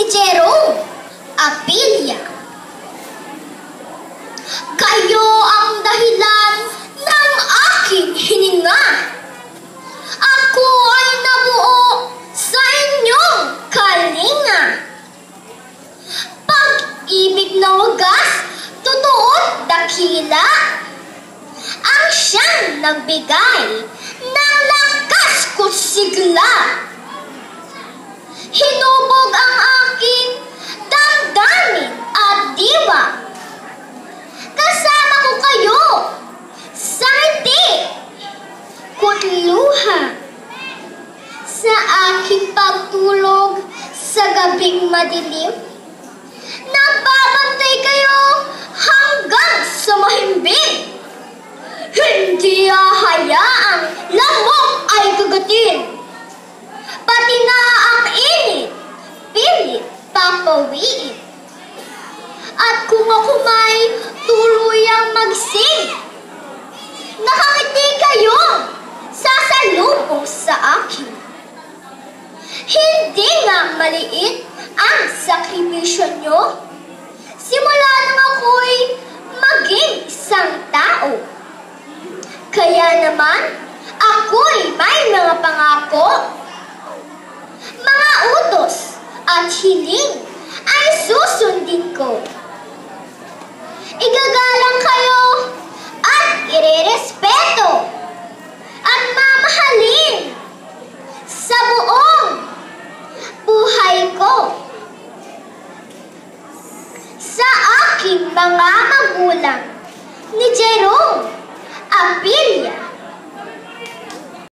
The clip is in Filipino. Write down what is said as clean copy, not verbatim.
Jerome Apilla. Kayo ang dahilan ng aking hininga. Ako ay nabuo sa inyong kalinga. Pag-ibig na wagas, totoo't dakila, ang siyang nagbigay ng lakas ko sigla. Hinubog ang aking damdamin at diwa. Kasama ko kayo sa ngiti, kutluha, sa aking pagtulog sa gabing madilim. Nagbabantay kayo hanggang sa mahimbing. Hindi hahayaang lamok ay gagatin. Pati na ang init, pilit papawiin. At kung ako may tuluyang magsing, nakangiti kayo sasalubong sa akin. Hindi nga maliit ang sakripisyo nyo. Simula nang ako'y maging isang tao. Kaya naman, ako'y may mga pangako. Mga utos at hiling ay susundin ko. Igagalang kayo at irerespeto at mamahalin sa buong buhay ko. Sa aking mga magulang ni Jerome Apilla.